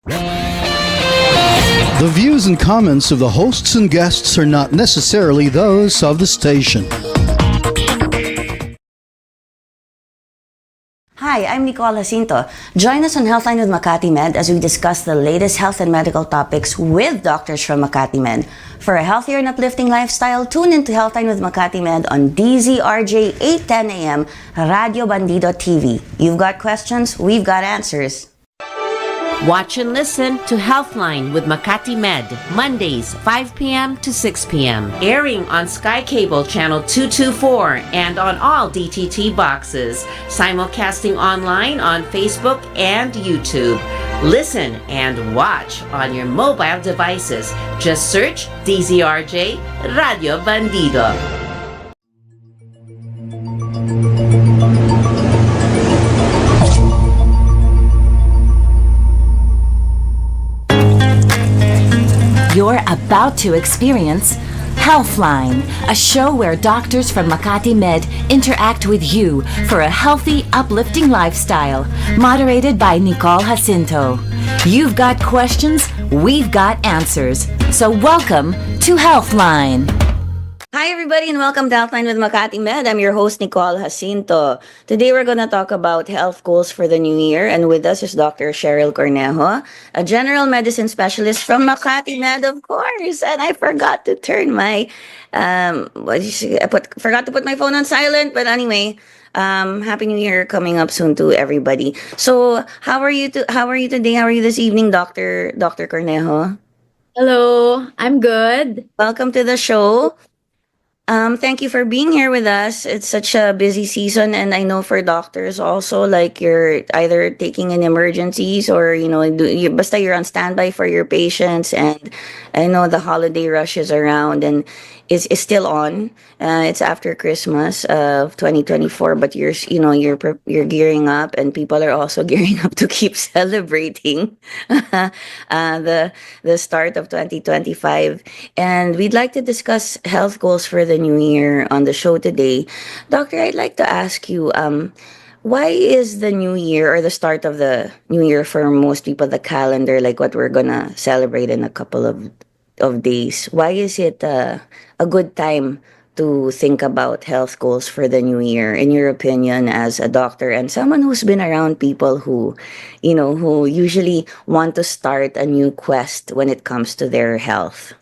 The views and comments of the hosts and guests are not necessarily those of the station. Hi, I'm Nicole Jacinto. Join us on Healthline with 𝗏𝗏𝗵𝗹 as we discuss the latest health and medical topics with doctors from 𝗏𝗏𝗵. For a healthier and uplifting lifestyle, tune into Healthline with 𝗏𝗏𝗵 on 𝗛𝗲𝗪 8:10 a.m. Radio Bandido TV. You've got questions, we've got answers. Watch and listen to Healthline with 𝗏𝗏𝗵𝗹, Mondays, 5 p.m. to 6 p.m. Airing on Sky Cable Channel 224 and on all DTT boxes. Simulcasting online on Facebook and YouTube. Listen and watch on your mobile devices. Just search 𝗛𝗲𝗪 Radio Bandido. You're about to experience Healthline, a show where doctors from 𝗏𝗏𝗵𝗃 interact with you for a healthy, uplifting lifestyle. Moderated by Nicole Jacinto. You've got questions, we've got answers. So welcome to Healthline. Hi everybody and welcome to Healthline with 𝗏𝗏𝗵𝗃. I'm your host Nicole Jacinto. Today we're going to talk about health goals for the new year, and with us is Dr. Cheryl Cornejo, a general medicine specialist from 𝗏𝗏𝗵𝗃, of course. And I forgot to turn my forgot to put my phone on silent, but anyway, Happy New Year coming up soon to everybody. So, how are you today? How are you this evening, Dr. Cornejo? Hello, I'm good. Welcome to the show. Thank you for being here with us. It's such a busy season, and I know for doctors also, like you're either taking in emergencies or basta you're on standby for your patients. And I know the holiday rush is around and is still on. It's after Christmas of 2024, but you're gearing up, and people are also gearing up to keep celebrating the start of 2025. And we'd like to discuss health goals for the new year on the show today. Doctor, I'd like to ask you, why is the new year or the start of the new year for most people, the calendar, like what we're gonna celebrate in a couple of days, why is it a good time to think about health goals for the new year, in your opinion, as a doctor and someone who's been around people who usually want to start a new quest when it comes to their health?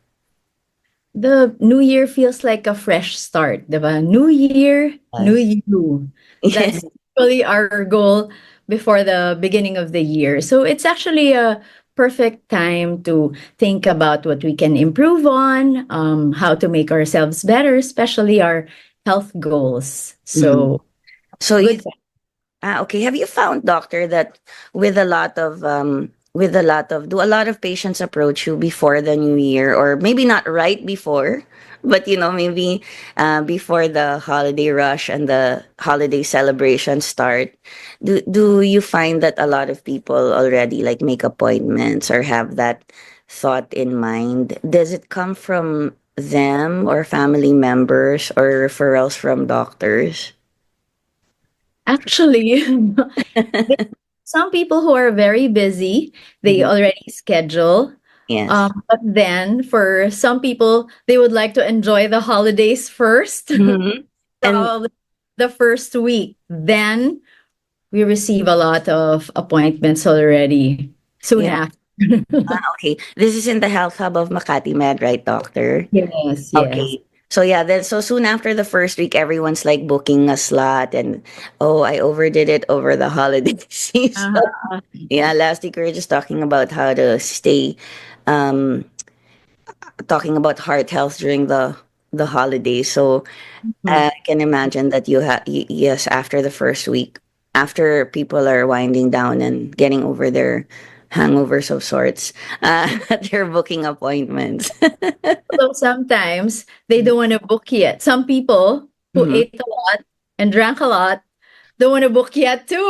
The new year feels like a fresh start, diba? New year, new you. That's really our goal before the beginning of the year. So it's actually a perfect time to think about what we can improve on, how to make ourselves better, especially our health goals. So, okay. Have you found, doctor, that with a lot of do a lot of patients approach you before the new year, or maybe not right before, but maybe before the holiday rush and the holiday celebrations start? Do you find that a lot of people already like make appointments or have that thought in mind? Does it come from them or family members or referrals from doctors? actually, some people who are very busy, they already schedule. Yes. But then for some people, they would like to enjoy the holidays first. Mhm. And So the first week, then we receive a lot of appointments already soon Yeah. after. Okay, this is in the Health Hub of 𝗏𝗏𝗵𝗃, right, doctor? Yes, yes. Okay. So yeah, then so soon after the first week, everyone's like booking a slot, and I overdid it over the holiday season. Uh-huh. Yeah, last week we were just talking about how to stay, um, talking about heart health during the holidays. So I can imagine that yes, after the first week, after people are winding down and getting over their hangovers of sorts, they're booking appointments. So sometimes they don't want to book yet. Some people who Mhm. ate a lot and drank a lot don't want to book yet too.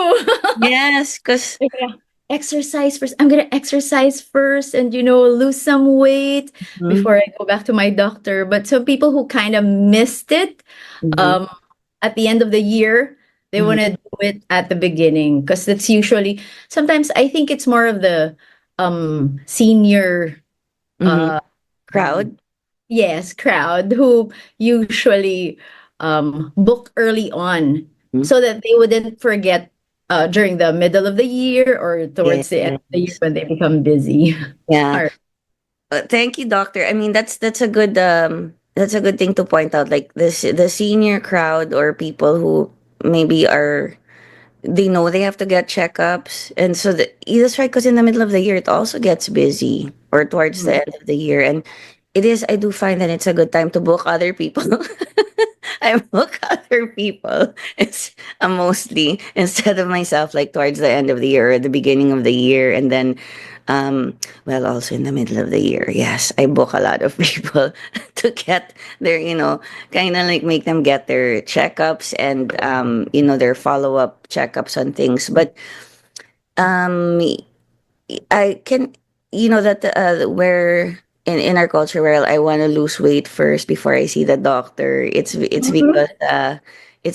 Yes, because Yeah. Exercise first. I'm gonna exercise first and lose some weight before I go back to my doctor. But some people who kind of missed it at the end of the year, they want to do it at the beginning, because that's usually, sometimes I think it's more of the senior Mm-hmm. uh Crowd. yes, crowd who usually book early on Mhm. so that they wouldn't forget during the middle of the year or towards the end of the year Yes. when they become busy. Yeah. All right. Thank you, doctor. I mean, that's a good thing to point out. Like the senior crowd or people who maybe are they know they have to get checkups, and so that's right. Because in the middle of the year, it also gets busy, or towards the Mm. end of the year, and it is. I do find that it's a good time to book other people. I book other people. It's mostly instead of myself, like towards the end of the year or the beginning of the year, and then, well, also in the middle of the year. Yes, I book a lot of people to get their, kind of like make them get their checkups and, their follow up checkups on things. But um, I can, that where in our culture where I want to lose weight first before I see the doctor. It's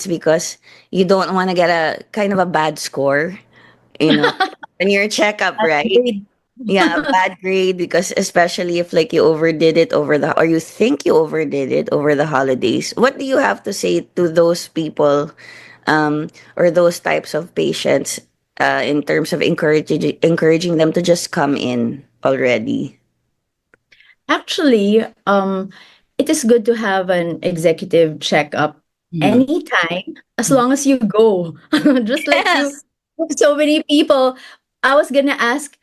because you don't want to get a kind of a bad score, you know, in your checkup, That's right? great. Yeah, a bad grade because especially if like you overdid it or you think you overdid it over the holidays. What do you have to say to those people, or those types of patients, in terms of encouraging them to just come in already? Actually, it is good to have an executive checkup Mhm. anytime as long as you go. Just like you, Yes. so many people. I was gonna ask,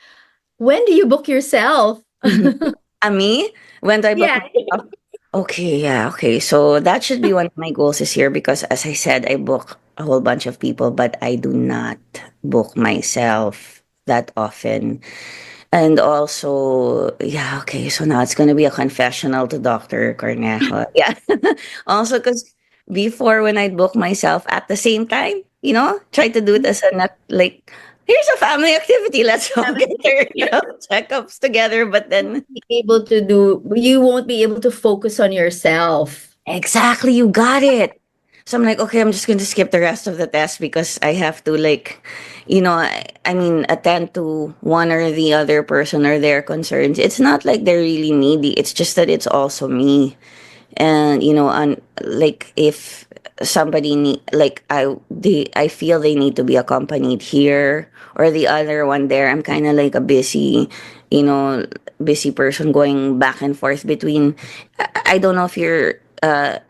when do you book yourself? Mhm. Me? When do I book Yeah. myself? Okay, yeah, okay. So that should be one of my goals this year because as I said, I book a whole bunch of people, but I do not book myself that often. And also, yeah, okay, so now it's gonna be a confessional to Dr. Cornejo. Yeah. Also, because before when I'd book myself at the same time, try to do it as a not like here's a family activity. Let's all get our checkups together. But then You won't be able to focus on yourself. exactly, you got it. So I'm like, okay, I'm just going to skip the rest of the test because I have to like, I mean, attend to one or the other person or their concerns. It's not like they're really needy. It's just that it's also me. And on like if somebody need like I feel they need to be accompanied here or the other one there. I'm kind of like a you know busy person going back and forth between. I don't know if your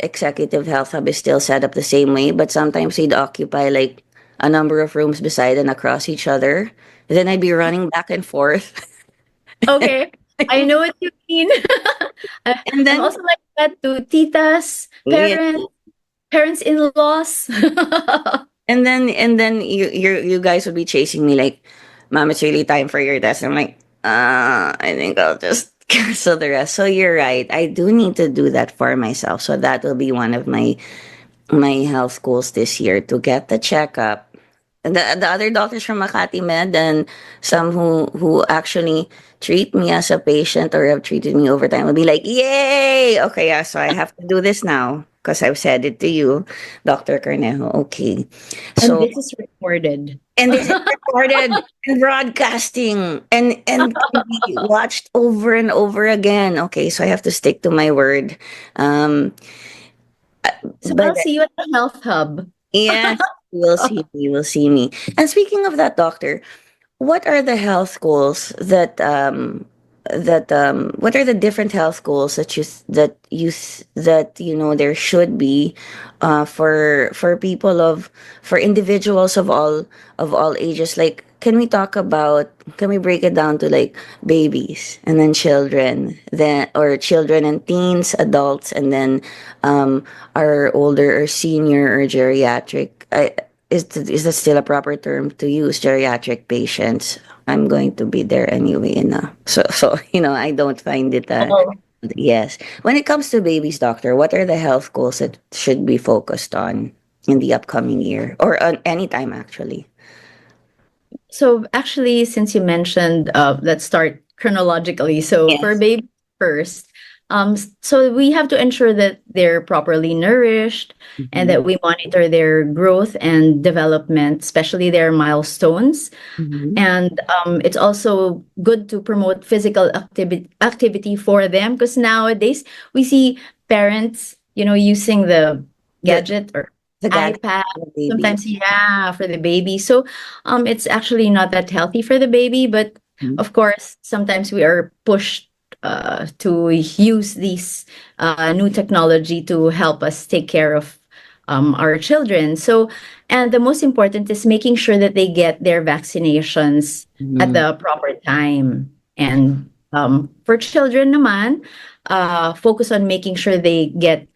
executive health hub is still set up the same way, but sometimes they'd occupy like a number of rooms beside and across each other. Then I'd be running back and forth. Okay, I know what you mean. I, And I'm then also like that to titas, yeah. parents-in-laws. And then you guys would be chasing me like, Mom, it's really time for your test. I'm like, I think I'll just cancel the rest. So you're right. I do need to do that for myself. So that will be one of my health goals this year to get the checkup. And the other doctors from Makati Med and some who actually treat me as a patient or have treated me over time will be like, yay! Okay, yeah, so I have to do this now because I've said it to you, Dr. Cornejo. Okay. And So this is recorded. and this is recorded and broadcasting and can be watched over and over again. Okay, so I have to stick to my word. Um So but I'll see you at the health hub. yes, you will see me, you will see me. And speaking of that, doctor, what are the health goals what are the different health goals that there should be, for people for individuals of all ages, like can we break it down to like babies and then children, then or children and teens, adults, and then our older or senior or geriatric, is that still a proper term to use, geriatric patients? I'm going to be there anyway, so I don't find it. Oh. Yes. When it comes to babies, doctor, what are the health goals that should be focused on in the upcoming year or on any time actually? So actually, since you mentioned, let's start chronologically. So for Yes. baby first, So we have to ensure that they're properly nourished and Mhm. that we monitor their growth and development, especially their milestones. Mhm. And it's also good to promote physical activity for them, because nowadays we see parents, using the The gadget or the gadget iPad for the baby. sometimes, yeah, for the baby. So it's actually not that healthy for the baby, but Mhm. of course sometimes we are pushed to use these new technology to help us take care of our children. So, and the most important is making sure that they get their vaccinations at Mhm. the proper time. And for children naman, focus on making sure they get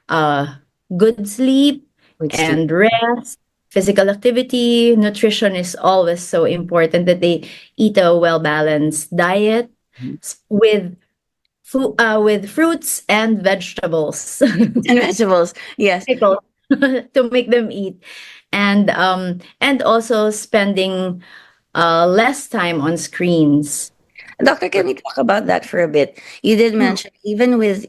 uh, good sleep With sleep. and rest. Physical activity, nutrition is always so important, that they eat a well balanced diet Mhm. with fruits and vegetables. And vegetables. Yes. Pickle to make them eat, and also spending less time on screens. Doctor, can we talk about that for a bit? You did Mm, mention even with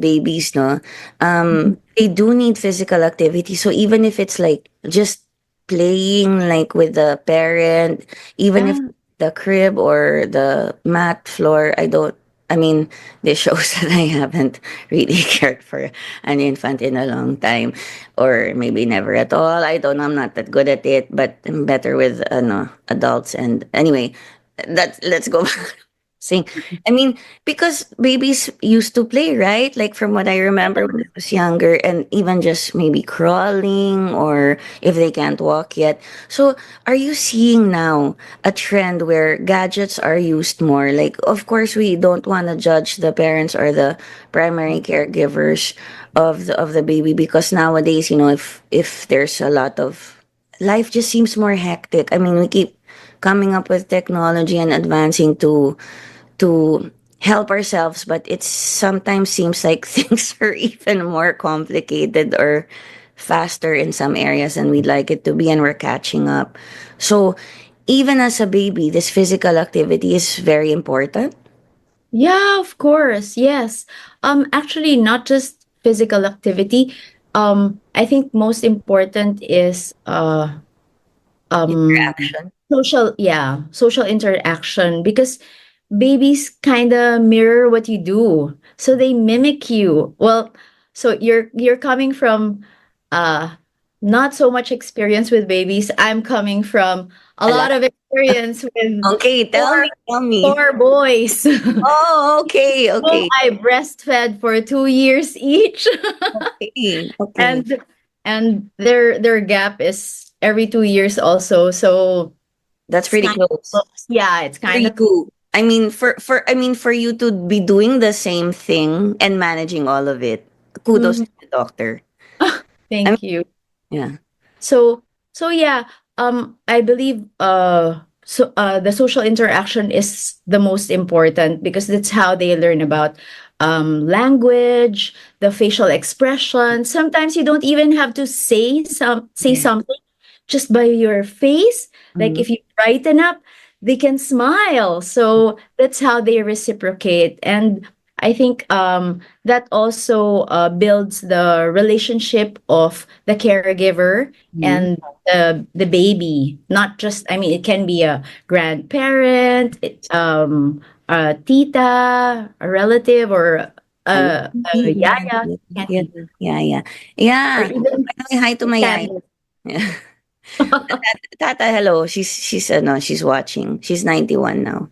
babies, no, mhm. they do need physical activity. So even if it's like just playing like with the parent, even if Yeah. the crib or the mat floor, I don't. I mean, this shows that I haven't really cared for an infant in a long time, or maybe never at all. I don't know. I'm not that good at it, but I'm better with no, adults. And anyway, let's go back. Sing. I mean, because babies used to play, right? Like from what I remember when I was younger, and even just maybe crawling or if they can't walk yet. So, are you seeing now a trend where gadgets are used more? Like, of course, we don't want to judge the parents or the primary caregivers of the baby, because nowadays, if there's a lot of life just seems more hectic. I mean, we keep coming up with technology and advancing to help ourselves, but it sometimes seems like things are even more complicated or faster in some areas than we'd like it to be, and we're catching up. So even as a baby, this physical activity is very important. Yeah, of course. Yes. Actually, not just physical activity. I think most important is um Interaction. social interaction, because babies kind of mirror what you do, so they mimic you. Well, so you're coming from uh not so much experience with babies. I'm coming from a A lot lot. of experience with Okay, tell four me, tell me. four boys. Oh, okay, Whom okay, I breastfed for 2 years each. okay, okay. and and their gap is every 2 years also. So That's it's pretty kind of close. close. Yeah, it's For kind of close. you, I mean, for you to be doing the same thing and managing all of it, kudos Mhm. to the doctor. I mean, Thank you. yeah. So yeah, I believe the social interaction is the most important, because that's how they learn about language, the facial expression. Sometimes you don't even have to say Yeah. something, just by your face. Like Mhm. if you brighten up, they can smile. So that's how they reciprocate. And I think that also builds the relationship of the caregiver Mhm. and the baby. Not just, I mean, it can be a grandparent, a tita, a relative, or I a yeah, yaya. Can yeah, be, yeah, yeah. or Yeah. even By the way, hi to my yaya. family. Yeah. Tata, hello. She's watching. She's 91 now.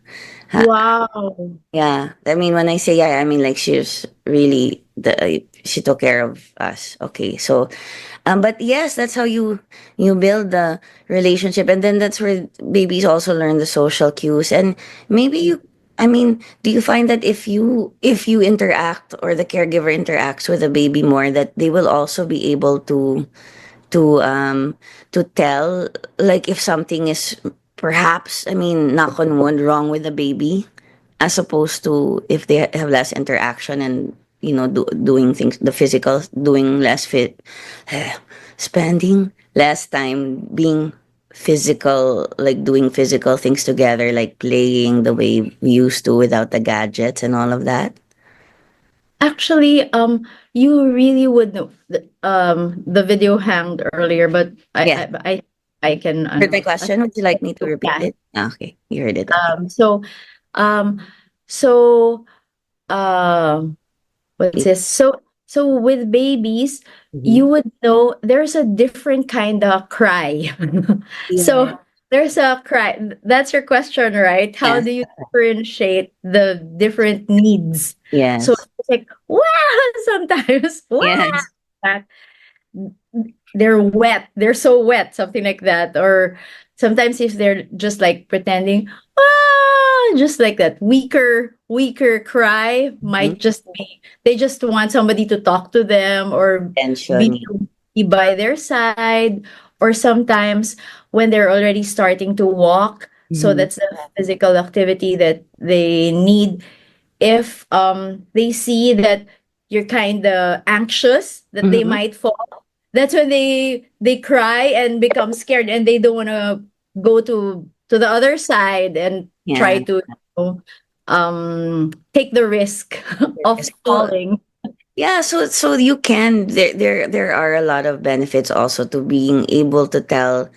Ha, Wow. yeah. I mean, when I say yaya, I mean like she's really she took care of us. Okay. So, but yes, that's how you build the relationship, and then that's where babies also learn the social cues. And maybe I mean, do you find that if you interact, or the caregiver interacts with the baby more, that they will also be able to um to tell, like if something is perhaps, I mean, knock on wood, wrong with the baby, as opposed to if they have less interaction, and doing things, the physical, doing less fit, spending less time being physical, like doing physical things together, like playing the way we used to without the gadgets and all of that. Actually, you really would know. The video hanged earlier, but Yeah. I can Heard my question? Would you like me to repeat yeah. it? Ah, okay, you heard it. Okay. So, um, so, um, what's It- this? So with babies, you Mhm. would know there's a different kind of cry. Yeah. So there's a cry. That's your question, right? How Yes. do you differentiate the different needs? So Yes. it's like, wow, sometimes, wow, Yes. that they're wet. They're so wet, something like that. Or sometimes if they're just like pretending, just like that weaker cry Mhm. might just be they just want somebody to talk to them or Tension. be by their side. Or sometimes when they're already starting to walk, so Mhm. that's the physical activity that they need. If they see that you're kind of anxious that they Mhm. might fall, that's when they cry and become scared, and they don't want to go to the other side and try Yeah. to take the risk of Yes. So falling. yeah, so you can there are a lot of benefits also to being able to tell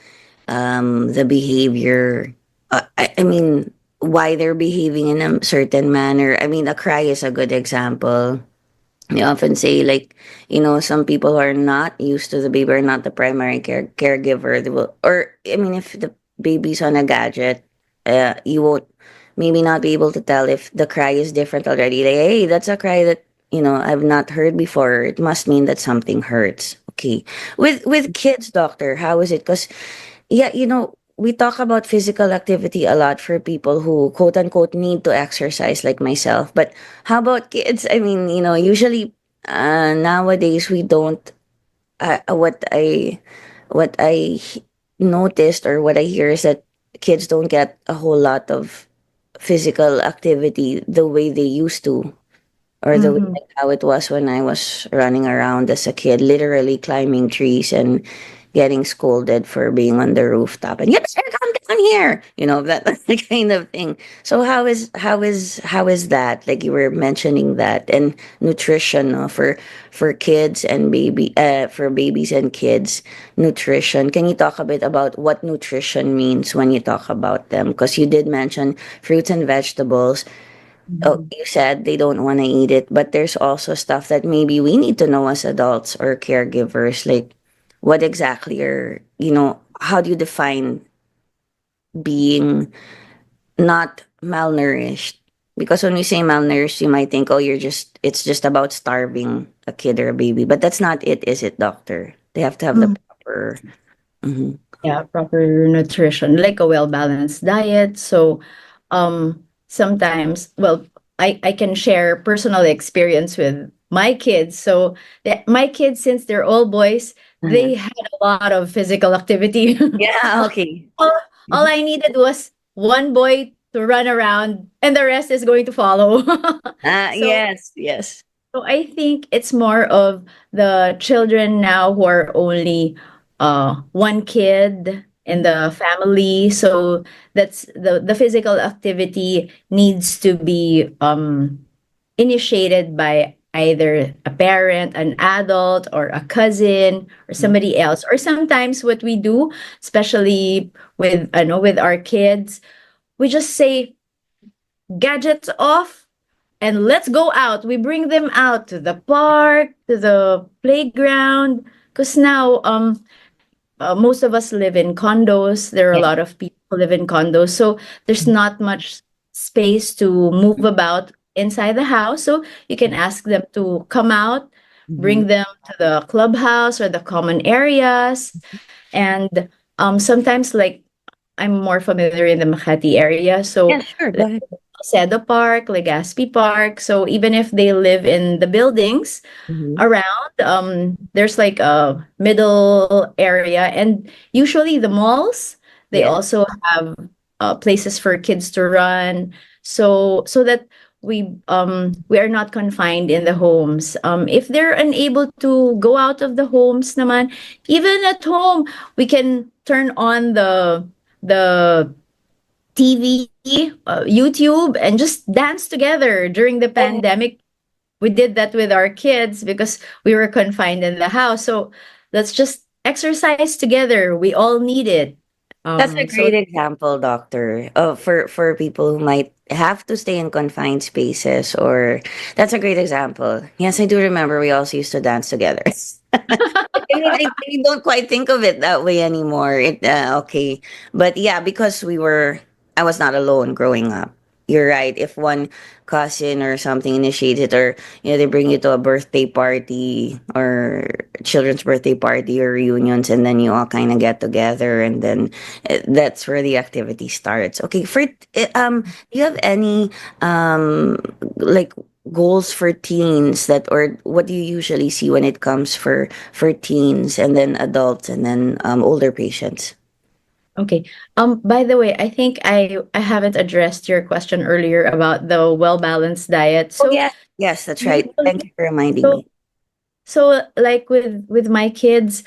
the behavior. I mean, why they're behaving in a certain manner. I mean, a cry is a good example. We often say like, some people who are not used to the baby or not the primary caregiver, they will, or I mean, if the baby's on a gadget, you won't maybe not be able to tell if the cry is different already. Like, hey, that's a cry that I've not heard before. It must mean that something hurts. Okay, with kids, doctor, how is it? Because yeah, we talk about physical activity a lot for people who quote unquote need to exercise like myself. But how about kids? I mean, usually nowadays we don't what I noticed or what I hear is that kids don't get a whole lot of physical activity the way they used to, or the way Mm-hmm. like how it was when I was running around as a kid, literally climbing trees and getting scolded for being on the rooftop and you better come down here, that kind of thing. So how is that? Like you were mentioning that, and nutrition, no, for kids and for babies and kids, nutrition. Can you talk a bit about what nutrition means when you talk about them? Because you did mention fruits and vegetables. Oh, Mm-hmm. you said they don't want to eat it, but there's also stuff that maybe we need to know as adults or caregivers, like what exactly how do you define being not malnourished? Because when we say malnourished, you might think, oh, it's just about starving a kid or a baby, but that's not it, is it, doctor? They have to have the proper. Mhm. Yeah, proper nutrition, like a well-balanced diet. So, sometimes, well, I can share personal experience with my kids. So, my kids, since they're all boys, Uh-huh. they had a lot of physical activity. Yeah, okay. all, all I needed was one boy to run around, and the rest is going to follow. So, Yes, yes. so I think it's more of the children now who are only one kid in the family. So that's the physical activity needs to be initiated by either a parent, an adult, or a cousin, or somebody else. Or sometimes what we do, especially with I know with our kids, we just say gadgets off and let's go out. We bring them out to the park, to the playground, because now most of us live in condos. There are a Yeah. lot of people who live in condos, so there's not much space to move about inside the house. So you can ask them to come out, Mhm. bring them to the clubhouse or the common areas, and sometimes like I'm more familiar in the Makati area, so Yeah, sure. Go ahead. Seda Park, Legazpi Park. So even if they live in the buildings Mhm. around, there's like a middle area, and usually the malls they Yeah. also have places for kids to run, so that we are not confined in the homes. If they're unable to go out of the homes, naman, even at home, we can turn on the TV, YouTube, and just dance together during the pandemic. we did that with our kids because we were confined in the house. So let's just exercise together. We all need it. That's a So great example, doctor, for people who might have to stay in confined spaces. Or that's a great example. Yes, I do remember we also used to dance together. I mean, I don't quite think of it that way anymore. Okay, but yeah, because I was not alone growing up. You're right. If one cousin or something initiates it, or they bring you to a birthday party or children's birthday party or reunions, and then you all kind of get together, and then that's where the activity starts. Okay, do you have any like goals for teens, that, or what do you usually see when it comes for teens and then adults and then older patients? okay. By the way, I think I haven't addressed your question earlier about the well-balanced diet. Oh So yeah, yes, that's right. Thank usually, you for reminding so me. so like with my kids,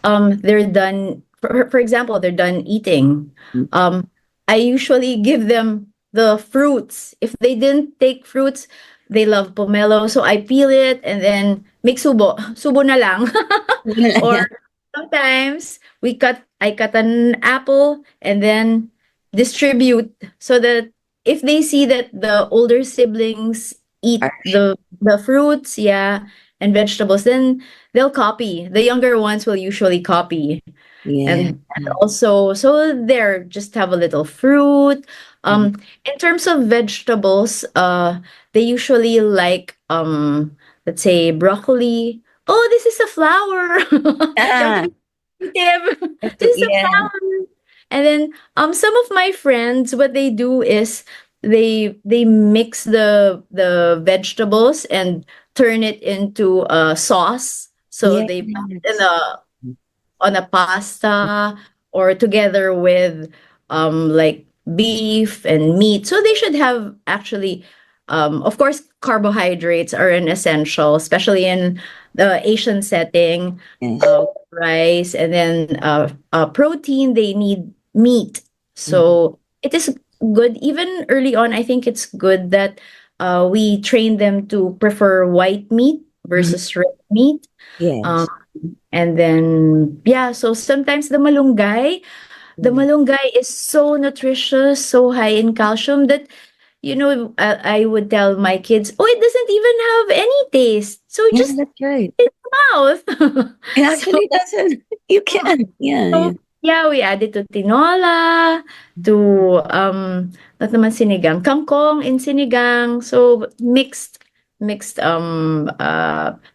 they're done. For example, they're done eating. Mm. I usually give them the fruits. If they didn't take fruits, they love pomelo, so I peel it and then make subo na lang. Or Yeah. sometimes I cut an apple and then distribute, so that if they see that the older siblings eat the fruits, yeah, and vegetables, then they'll copy. The younger ones will usually copy. Yeah. And also, so there, just have a little fruit. Mm. In terms of vegetables, they usually like, let's say, broccoli. Oh, this is a flower. You have to Ah, be creative. This is a yeah. flower. And then some of my friends, what they do is they mix the vegetables and turn it into a sauce. So they put it in Yes. a on a pasta, or together with like beef and meat. So they should have actually, of course, carbohydrates are an essential, especially in the Asian setting. Yes. Rice, and then protein, they need meat. Mhm. So it is good. Even early on, I think it's good that we train them to prefer white meat Mhm. versus red meat. Um, Yes. and then, yeah, so sometimes the Mm. malunggay is so nutritious, so high in calcium that, I would tell my kids, oh, it doesn't even have any taste. So Yeah, just that's right. in the mouth. It So, actually doesn't. You mm, can. Yeah, yeah. so yeah, we add it to tinola, to not naman sinigang, kangkong in sinigang. So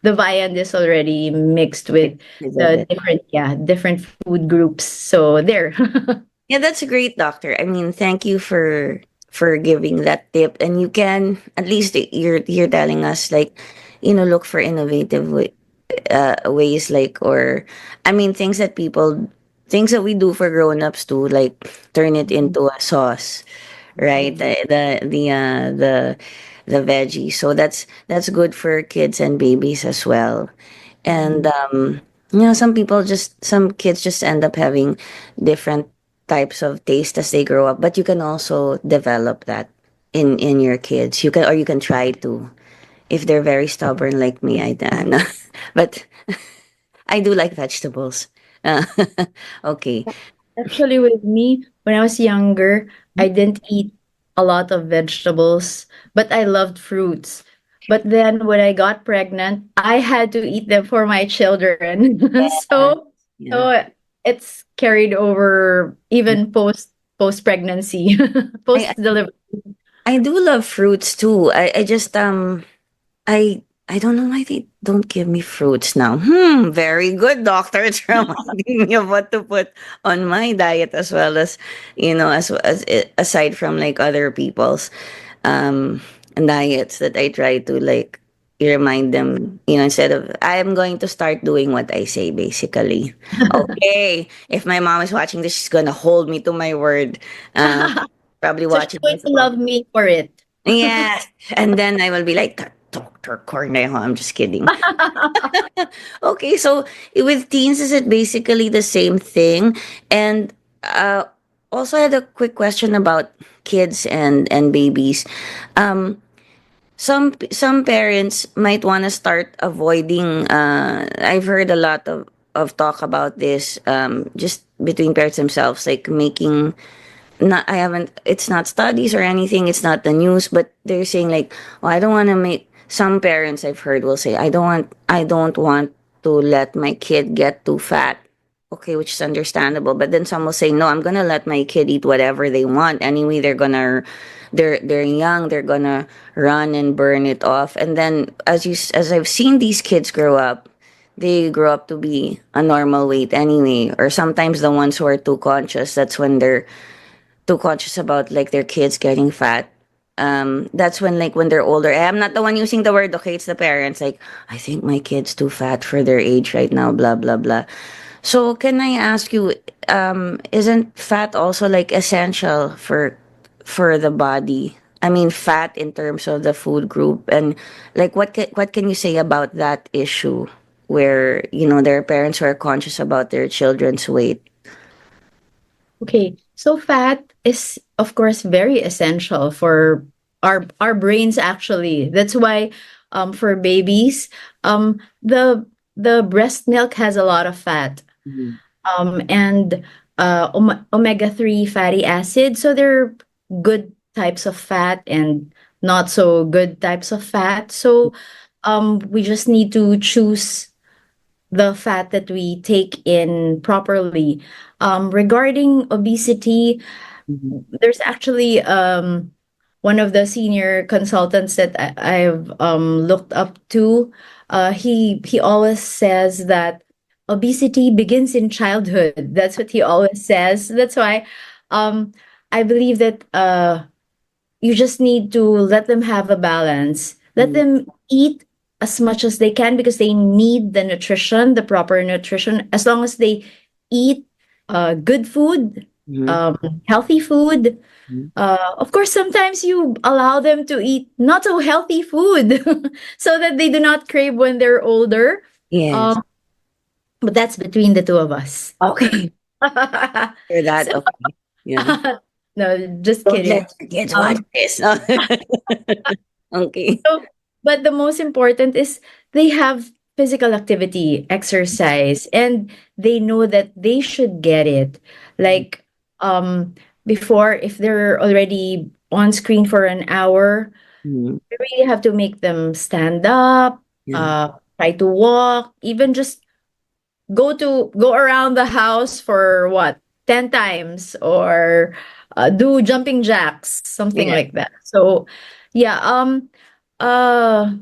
the viand is already mixed with It's a the bit. different food groups. So there. Yeah, that's a great, doctor. I mean, thank you for giving that tip. And you can, at least you're telling us, like, look for innovative ways, like, or I mean, things that we do for grown-ups too, like turn it into a sauce, right? Mhm. The veggie. So that's good for kids and babies as well. And Mhm. some kids just end up having different types of taste as they grow up, but you can also develop that in your kids. You can try to, if they're very stubborn like me. I'm not, but I do like vegetables. Uh, okay. Actually, with me, when I was younger, I didn't eat a lot of vegetables, but I loved fruits. But then when I got pregnant, I had to eat them for my children. Yeah. Yeah. So it's carried over even post pregnancy, I post delivery. I do love fruits too. I just I don't know why they don't give me fruits now. Very good, doctor. It's reminding me of what to put on my diet, as well as, aside from like other people's um diets, that I try to, like, remind them, instead of, I'm going to start doing what I say, basically. Okay. If my mom is watching this, she's gonna hold me to my word. Uh Probably So she's watching going this. to love me for it. Yes. And then I will be like, Dr. Cornejo, I'm just kidding. Okay, so with teens, is it basically the same thing? And also, I had a quick question about kids and babies. Um, some parents might want to start avoiding. I've heard a lot of talk about this. Just between parents themselves, like making. Not I haven't. It's not studies or anything. It's not the news, but they're saying like, oh, I don't want to make. Some parents I've heard will say, I don't want to let my kid get too fat. Okay, which is understandable. But then some will say, no, I'm gonna let my kid eat whatever they want. Anyway, they're young. They're gonna run and burn it off. And then as I've seen these kids grow up, they grow up to be a normal weight anyway. Or sometimes the ones who are too conscious, that's when they're too conscious about like their kids getting fat. That's when like when they're older. I'm not the one using the word, okay, it's the parents. Like, I think my kid's too fat for their age right now, blah blah blah. So can I ask you, isn't fat also like essential for the body? I mean, fat in terms of the food group, and like what can you say about that issue, where there are parents who are conscious about their children's weight? Okay, so fat is of course very essential for our brains actually. That's why for babies, the breast milk has a lot of fat. Mhm. And omega-3 fatty acids. So there are good types of fat and not so good types of fat. So we just need to choose the fat that we take in properly. Regarding obesity, Mhm. there's actually one of the senior consultants that I've looked up to. He always says that obesity begins in childhood. That's what he always says. That's why um, I believe that you just need to let them have a balance. Let Mhm. them eat as much as they can because they need the nutrition, the proper nutrition. As long as they eat good food, Mhm. healthy food. Mhm. Of course, sometimes you allow them to eat not so healthy food so that they do not crave when they're older. Yes. Um, but that's between the two of us. Okay. For that, So, okay. Yeah. no, just Don't kidding. let your kids watch Um, this. Okay. so, but the most important is they have physical activity, exercise, and they know that they should get it. Like um, before, if they're already on screen for an hour, Mhm. we really have to make them stand up, Yeah. try to walk, even just go around the house for what 10 times or do jumping jacks, something Yeah. like that. So yeah, uh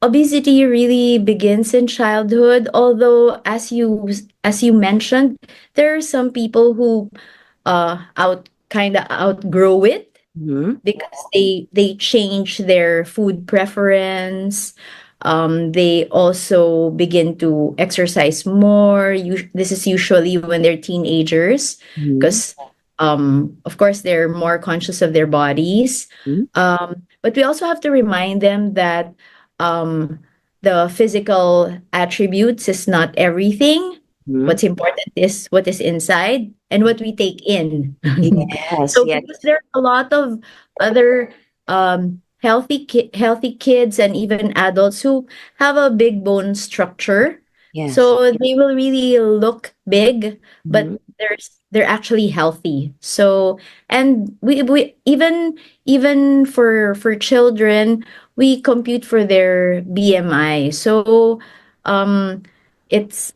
obesity really begins in childhood, although as you mentioned, there are some people who kind of outgrow it Mhm. because they change their food preference. They also begin to exercise more. This is usually when they're teenagers, Mhm. because of course they're more conscious of their bodies. Mhm. But we also have to remind them that um, the physical attributes is not everything. Mhm. What's important is what is inside and what we take in. Yes, So yes, because there are a lot of other healthy kids and even adults who have a big bone structure, yes. so they will really look big, but Mhm. they're actually healthy. So and we even for children, we compute for their BMI. So um it's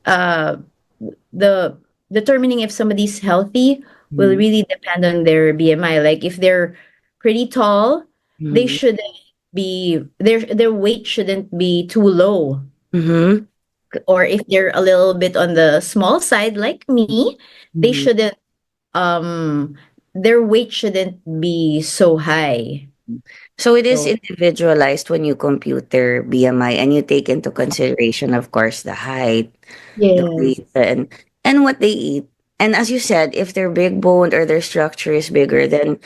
the determining if somebody's healthy will Mhm. really depend on their BMI. Like if they're pretty tall, they Mhm. shouldn't be their weight shouldn't be too low. Mhm. Or if they're a little bit on the small side like me, they Mhm. shouldn't um their weight shouldn't be so high. So it is So individualized when you compute their BMI, and you take into consideration, of course, the height, the yes. weight, and what they eat. And as you said, if they're big boned or their structure is bigger, then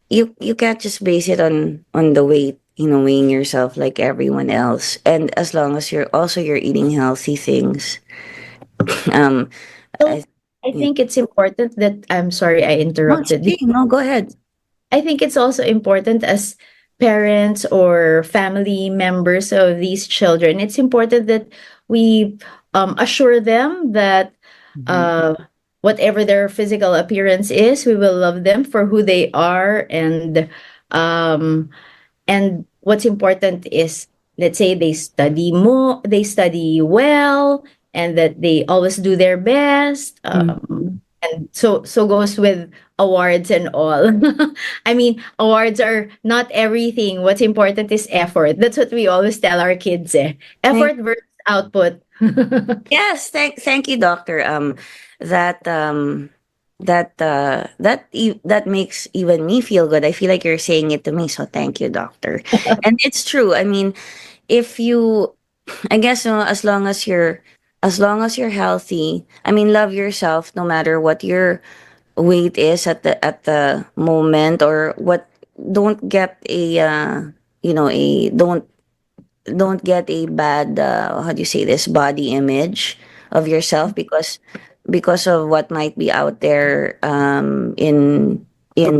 you can't just base it on the weight, weighing yourself like everyone else. And as long as you're eating healthy things. um So I, I yeah. think it's important that I'm sorry I No, it's interrupted. okay. No, go ahead. I think it's also important as parents or family members of these children, it's important that we assure them that uh, whatever their physical appearance is, we will love them for who they are. Um, and what's important is, let's say they study well, and that they always do their best. And so goes with awards and all. I mean, awards are not everything. What's important is effort. That's what we always tell our kids. Effort versus output. Yes, thank you, doctor. That that makes even me feel good. I feel like you're saying it to me, so thank you, doctor. And it's true. I mean, if you, I guess, as long as you're healthy, I mean, love yourself no matter what your weight is at the moment, or what. Don't get a don't get a bad, how do you say this, body image of yourself, because of what might be out there, in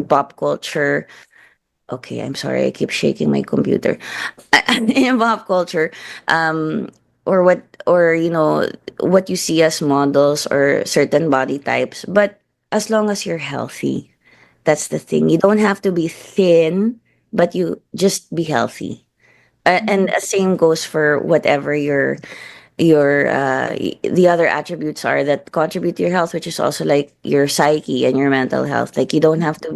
pop culture. Okay, I'm sorry, I keep shaking my computer. In pop culture, or what you see as models or certain body types. But as long as you're healthy, that's the thing. You don't have to be thin, but you just be healthy. And same goes for whatever the other attributes are that contribute to your health, which is also like your psyche and your mental health. Like, you don't have to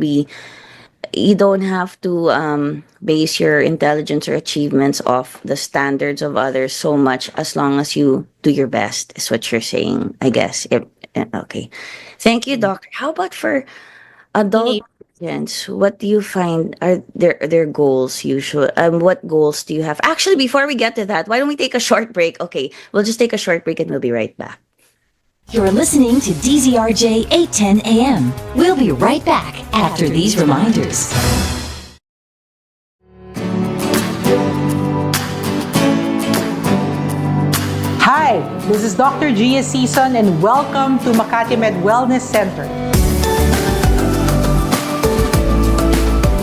base your intelligence or achievements off the standards of others so much, as long as you do your best, is what you're saying, I guess. Okay, thank you, doctor. How about for adult patients? What do you find are their goals usually? What goals do you have? Actually, before we get to that, why don't we take a short break? Okay, we'll just take a short break and we'll be right back. You're listening to DZRJ 810 AM. We'll be right back after these reminders. Hi, this is Dr. Gia Season, and welcome to Makati Med Wellness Center.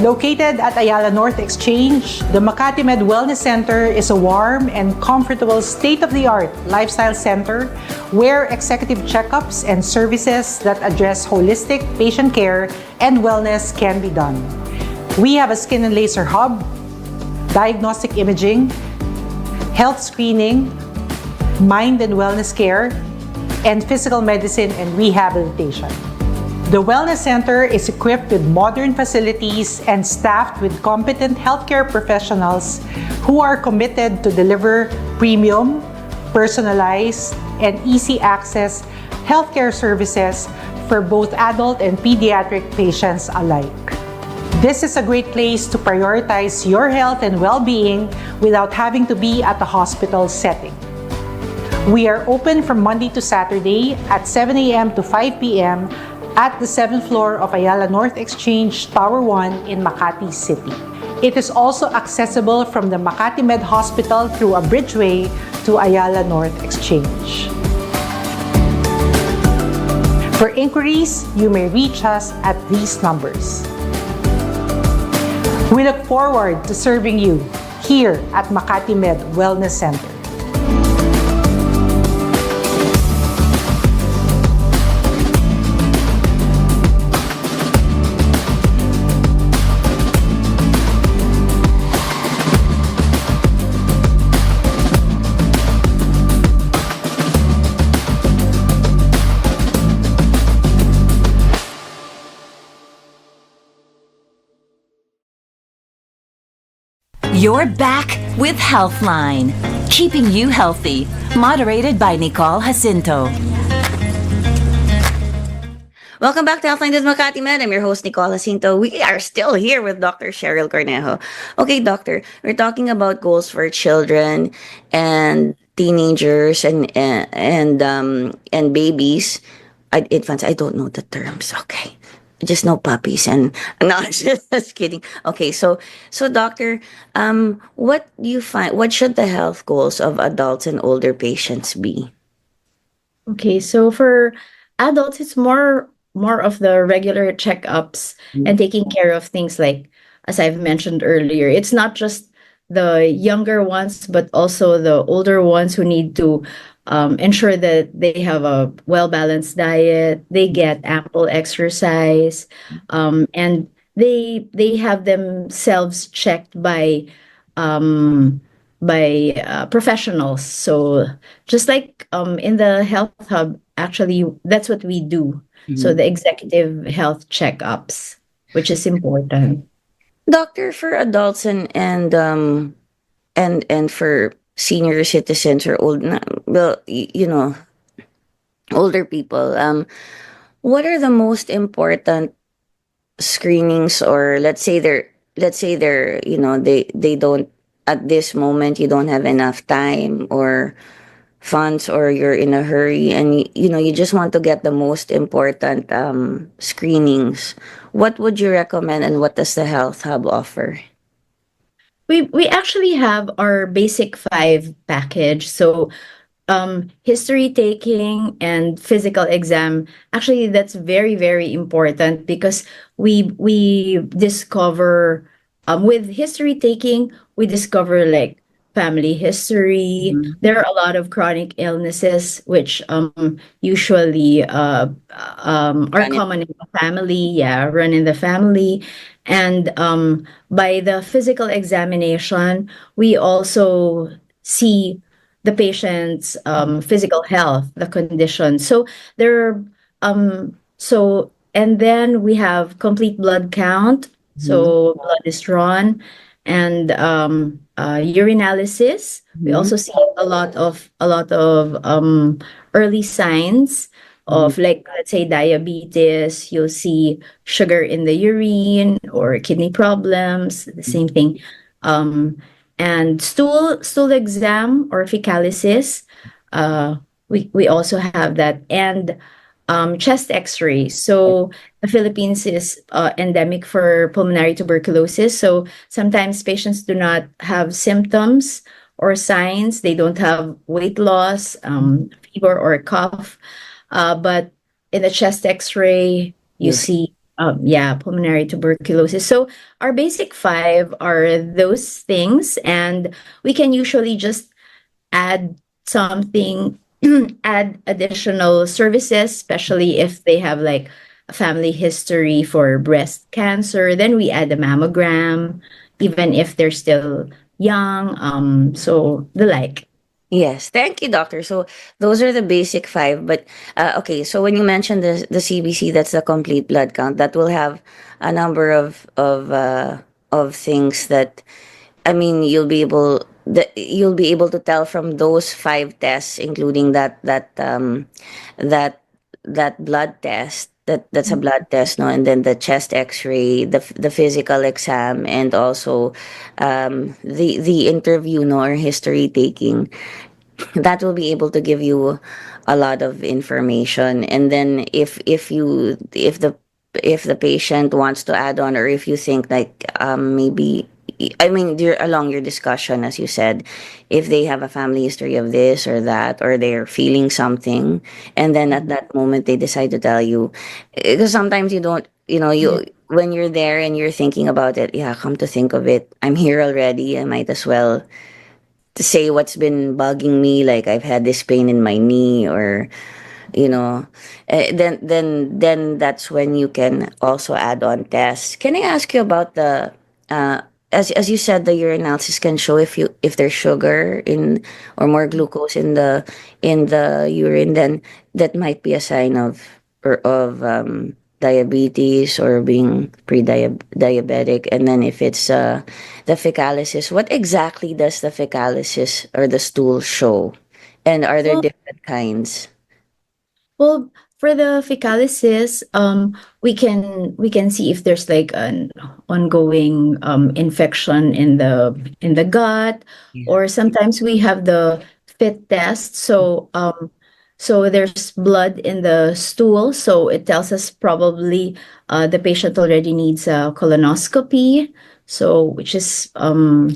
Located at Ayala North Exchange, the Makati Med Wellness Center is a warm and comfortable state-of-the-art lifestyle center where executive checkups and services that address holistic patient care and wellness can be done. We have a skin and laser hub, diagnostic imaging, health screening, mind and wellness care, and physical medicine and rehabilitation. The Wellness Center is equipped with modern facilities and staffed with competent healthcare professionals who are committed to deliver premium, personalized, and easy access healthcare services for both adult and pediatric patients alike. This is a great place to prioritize your health and well-being without having to be at the hospital setting. We are open from Monday to Saturday at 7 a.m. to 5 p.m. at the 7th floor of Ayala North Exchange, Tower 1 in Makati City. It is also accessible from the Makati Med Hospital through a bridgeway to Ayala North Exchange. For inquiries, you may reach us at these numbers. We look forward to serving you here at Makati Med Wellness Center. You're back with Healthline, keeping you healthy. Moderated by Nicole Jacinto. Welcome back to Healthline with Makati Med. I'm your host, Nicole Jacinto. We are still here with Dr. Cheryl Cornejo. Okay, doctor, we're talking about goals for children and teenagers and babies. Infants. I don't know the terms. Okay, I just know puppies and no, just kidding. Okay, so doctor, what do you find? What should the health goals of adults and older patients be? Okay, so for adults, it's more of the regular checkups and taking care of things like as I've mentioned earlier, it's not just the younger ones, but also the older ones who need to ensure that they have a well-balanced diet, they get ample exercise, and they have themselves checked um, by professionals. So just like in the health hub, actually, that's what we do. So the executive health checkups, which is important. Doctor, for adults and for senior citizens or well, older people, what are the most important screenings, or let's say they're they don't, at this moment you don't have enough time or funds, or you're in a hurry and you just want to get the most important screenings. What would you recommend, and what does the health hub offer? We actually have our basic 5 package. So history taking and physical exam, actually that's very, very important because we discover with history taking, we discover like family history. There are a lot of chronic illnesses which usually are Run it. common in the family, yeah, run in the family. And by the physical examination, we also see the patient's physical health, the condition. So there, and then we have complete blood count. So blood is drawn, and urinalysis. We also see a lot of early signs of, like, let's say diabetes. You'll see sugar in the urine or kidney problems. The same thing. And stool exam or fecalysis. We also have that, and chest X-ray. So the Philippines is endemic for pulmonary tuberculosis. So sometimes patients do not have symptoms or signs. They don't have weight loss, fever, or a cough. But in the chest X-ray, you see, pulmonary tuberculosis. So our basic 5 are those things, and we can usually just add something, add additional services, especially if they have like a family history for breast cancer. Then we add a mammogram, even if they're still young. So the like. Yes, thank you, doctor. So those are the basic 5. But okay, so when you mentioned the CBC, that's the complete blood count. That will have a number of things that, I mean, you'll be able to tell from those 5 tests, including that blood test. That's a blood test, no, and then the chest X-ray, the physical exam, and also the interview, no, or history taking. That will be able to give you a lot of information. And then if the patient wants to add on, or if you think like maybe, I mean, along your discussion, as you said, if they have a family history of this or that, or they're feeling something, and then at that moment they decide to tell you, because sometimes you don't, when you're there and you're thinking about it, yeah, come to think of it, I'm here already. I might as well to say what's been bugging me, like I've had this pain in my knee, or then that's when you can also add on tests. Can I ask you about the as you said, the urinalysis can show if there's sugar in, or more glucose in the urine, then that might be a sign of, or of diabetes, or being pre-diabetic. And then if it's the fecalysis, what exactly does the fecalysis or the stool show, and are there Well, different kinds? Well, for the fecalysis, we can see if there's like an ongoing infection in the gut, or sometimes we have the fit test. So there's blood in the stool, so it tells us probably the patient already needs a colonoscopy. So which is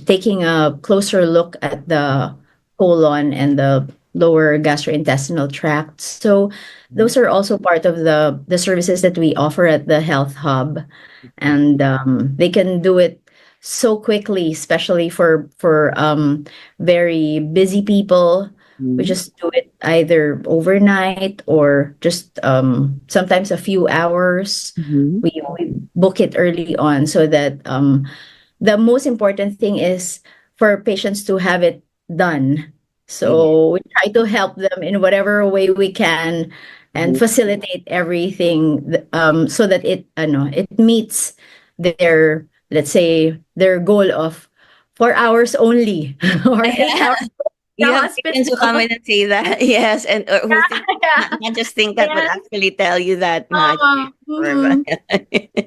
taking a closer look at the colon and the lower gastrointestinal tract. So those are also part of the services that we offer at the Health Hub, and they can do it so quickly, especially for very busy people. We Mhm. just do it either overnight or just sometimes a few hours. Mhm. We book it early on so that the most important thing is for patients to have it done. Yeah. So we try to help them in whatever way we can and Mhm. facilitate everything so that it meets their, let's say, their goal of 4 hours only or 8 hours in You the have hospital. patients who come in and say that, yes, and who think Yeah, not just think that, but yeah. actually tell you that. No, it's for Mhm.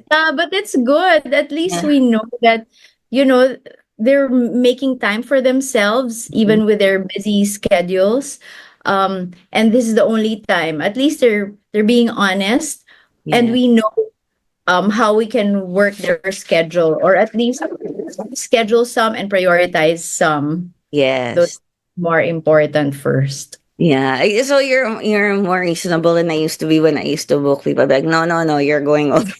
Yeah, but it's good. At least yeah. we know that, you know, they're making time for themselves, Mhm. even with their busy schedules. And this is the only time. At least they're being honest, and Yeah. we know how we can work their schedule, or at least schedule some and prioritize some. Those Yes. more important first. Yeah. So you're more reasonable than I used to be when I used to book people. Like, no, no, no, you're going over.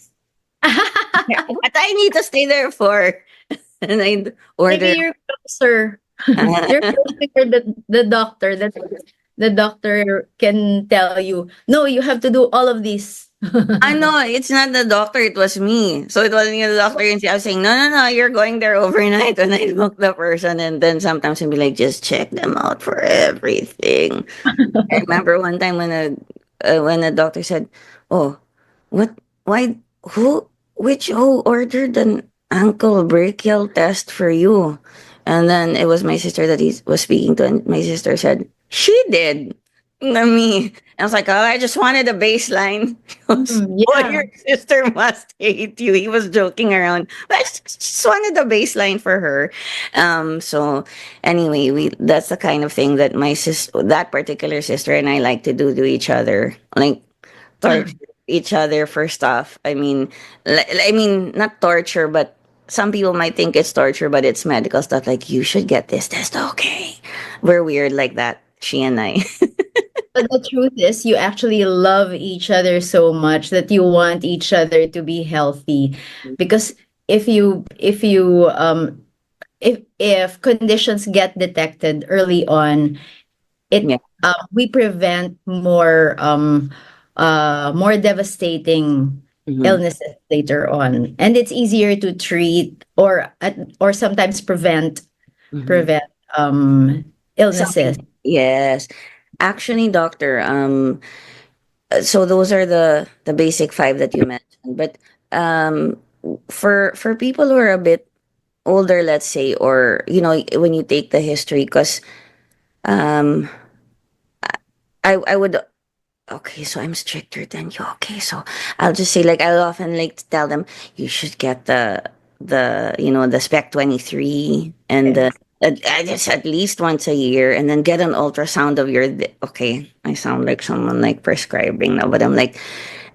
But I need to stay there for, and I Maybe order. you're closer. You're closer to the doctor that the doctor can tell you, no, you have to do all of this. I know it's not the doctor, it was me. So it wasn't the doctor. And I was saying, no, no, no, you're going there overnight. When I book the person, and then sometimes I'd be like, just check them out for everything. I remember one time when the doctor said, "Oh, what? Why? Who? Who ordered an ankle brachial test for you?" And then it was my sister that he was speaking to, and my sister said, "She did, not me." I was like, "Oh, I just wanted a baseline." She goes, "Oh, Yeah. your sister must hate you." He was joking around, but I just wanted a baseline for her. So anyway, we that's the kind of thing that that particular sister and I like to do to each other, like torture each other for stuff. I mean, not torture, but some people might think it's torture, but it's medical stuff. Like, you should get this test. Okay, we're weird like that. She and I. But the truth is, you actually love each other so much that you want each other to be healthy. Because if conditions get detected early on, it Yeah. we prevent more devastating Hmm. illnesses later on, and it's easier to treat or sometimes Hmm. prevent illnesses. Something. Yes. Actually, doctor. So those are the basic five that you mentioned, but um, for people who are a bit older, let's say, or when you take the history, because um, I would. Okay, so I'm stricter than you. Okay, so I'll just say, like, I'll often like to tell them you should get the spec 23, and Yes. just at least once a year, and then get an ultrasound of your okay, I sound like someone like prescribing now, but I'm like,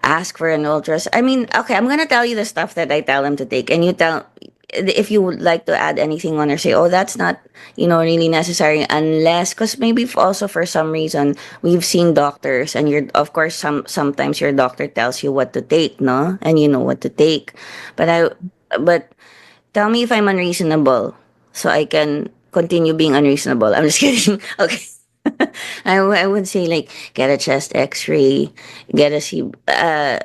ask for an ultras. I mean, okay, I'm gonna tell you the stuff that I tell them to take, and you tell if you would like to add anything on, or say, oh, that's not really necessary, unless, because maybe also for some reason we've seen doctors, and you're, of course, sometimes your doctor tells you what to take, no, and you know what to take, but but tell me if I'm unreasonable, so I can continue being unreasonable. I'm just kidding. Okay. I would say, like, get a chest X-ray, get a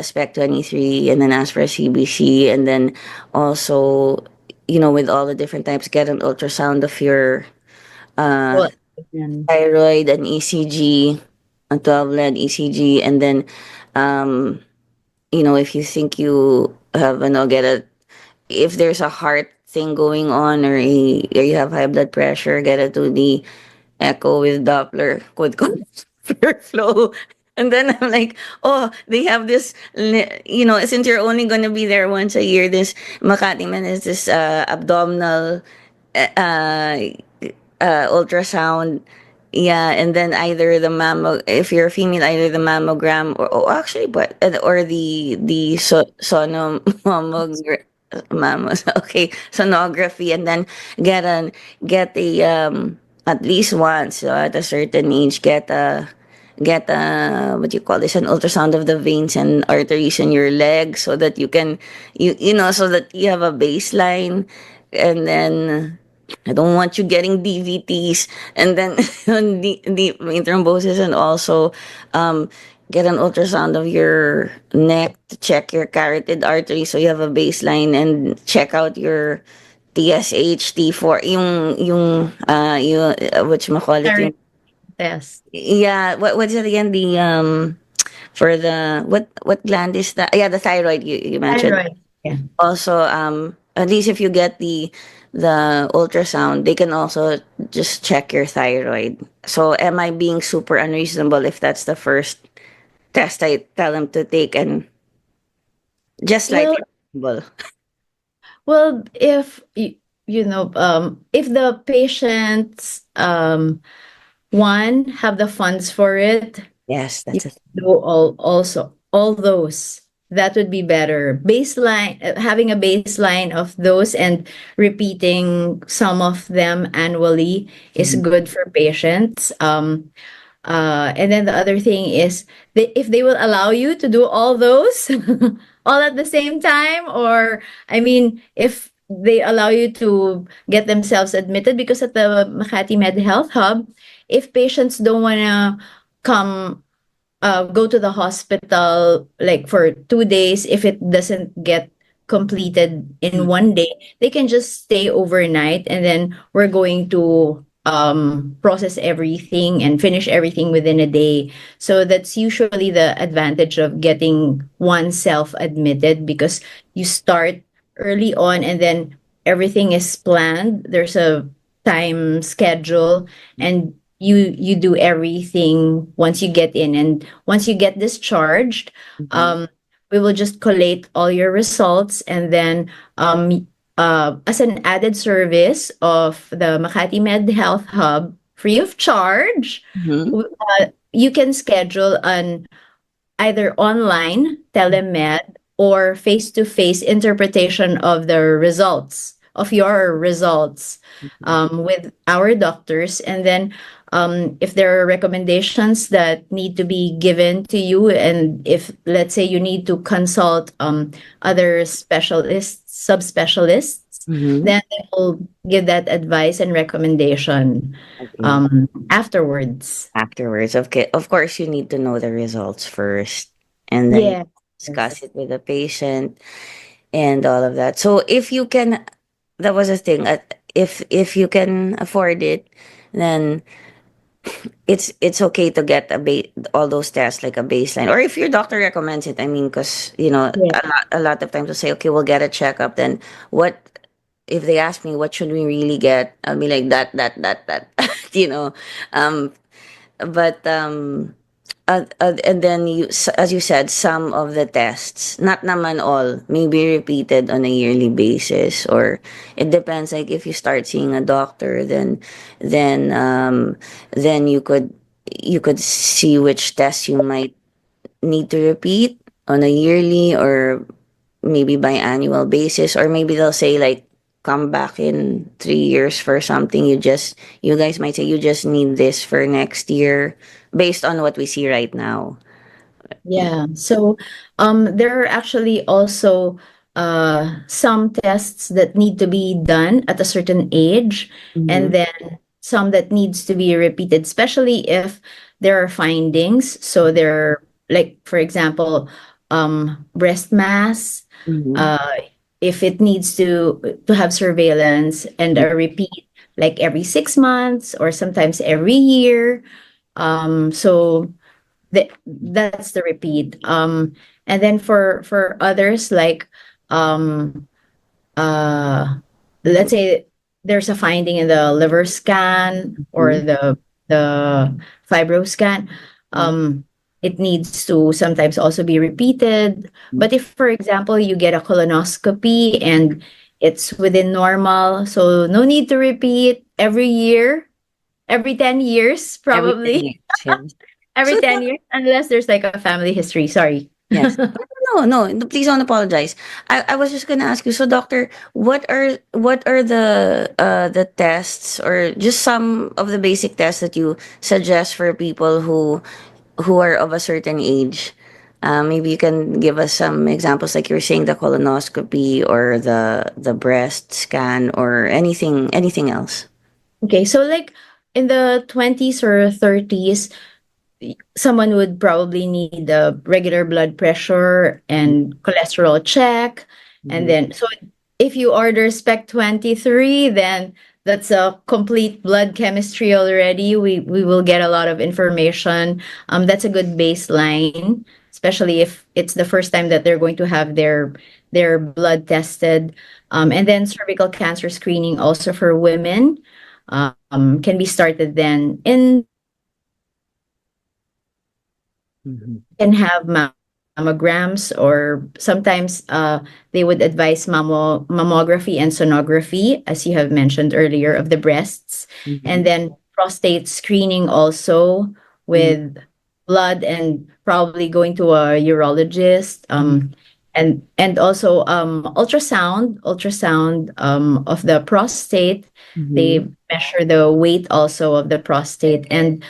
spec 23, and then ask for a CBC, and then also, with all the different types, get an ultrasound of your uh, Well, yan. thyroid and ECG, a 12 lead ECG, and then, um, if you think you have, get a if there's a heart thing going on, or you have high blood pressure, get it to the echo with Doppler with Doppler flow. And then I'm like, oh, they have this, since you're only going to be there once a year, this Makati Man is this abdominal uh, ultrasound. Yeah, and then either the if you're a female, either the mammogram, actually, but or okay, sonography, and then get a at least once, at a certain age, get a what you call this, an ultrasound of the veins and arteries in your leg, so that you can, so that you have a baseline. And then I don't want you getting DVTs, and then the vein thrombosis, and also um get an ultrasound of your neck to check your carotid artery, so you have a baseline, and check out your TSH, T4, yung whatchamacallit, Thyroid yung, test. yeah, what's it again? The for the, what gland is that? Yeah, the thyroid, you mentioned. Thyroid. Yeah. Also, at least if you get the ultrasound, they can also just check your thyroid. So am I being super unreasonable if that's the first test I tell them to take, and just Well, slightly reasonable? well, if the patients one have the funds for it, Yes, you that's a do all those. That would be better. Baseline, having a baseline of those and repeating some of them annually is Mhm. good for patients. And then the other thing is, if they will allow you to do all those all at the same time, or I mean, if they allow you to get themselves admitted, because at the Makati Med Health Hub, if patients don't want to come go to the hospital like for 2 days, if it doesn't get completed in one day, they can just stay overnight, and then we're going to process everything and finish everything within a day. So that's usually the advantage of getting oneself admitted, because you start early on, and then everything is planned. There's a time schedule, and you do everything once you get in, and once you get discharged, Mhm. we will just collate all your results, and then as an added service of the Makati Med Health Hub, free of charge, Mhm. you can schedule an either online telemed or face-to-face interpretation of the results of your results with our doctors. And then if there are recommendations that need to be given to you, and if let's say you need to consult other specialists, subspecialists, Mhm. then they will give that advice and recommendation Okay. afterwards. Afterwards, okay, of course, you need to know the results first, and then Yeah. discuss it with the patient and all of that. So if you can, that was a thing. If you can afford it, then it's okay to get all those tests, like a baseline, or if your doctor recommends it. I mean, because Yeah. a lot of times to say, okay, we'll get a checkup. Then what if they ask me what should we really get? I'll be like that. you know, um, but and then as you said, some of the tests, not naman all, may be repeated on a yearly basis, or it depends. Like if you start seeing a doctor, then then you could see which tests you might need to repeat on a yearly, or maybe biannual basis, or maybe they'll say like, come back in 3 years for something. You guys might say you just need this for next year, based on what we see right now. Yeah. So there are actually also some tests that need to be done at a certain age, Mm-hmm. and then some that needs to be repeated, especially if there are findings. So there are, like for example, breast mass, Mm-hmm. uh if it needs to have surveillance and a repeat, like every 6 months or sometimes every year. So that's the repeat. And then for others, like um uh let's say there's a finding in the liver scan or the fibro scan, um it needs to sometimes also be repeated. But if for example you get a colonoscopy and it's within normal, so no need to repeat every year, every 10 years Every 10 probably. years. Yes. Every So 10 years, unless there's like a family history. Sorry. Yes. No, please don't apologize. I was just gonna ask you, so doctor, what are the tests or just some of the basic tests that you suggest for people who are of a certain age? Maybe you can give us some examples, like you're saying the colonoscopy or the breast scan or anything else. Okay, so like in the 20s or 30s, someone would probably need a regular blood pressure and cholesterol check. And then, so if you order Spec 23, then that's a complete blood chemistry already. We will get a lot of information. That's a good baseline, especially if it's the first time that they're going to have their blood tested. And then cervical cancer screening also for women can be started then in can have mammograms, or sometimes they would advise mammography and sonography, as you have mentioned earlier, of the breasts, and then prostate screening also with blood, and probably going to a urologist, and also ultrasound of the prostate. They measure the weight also of the prostate, and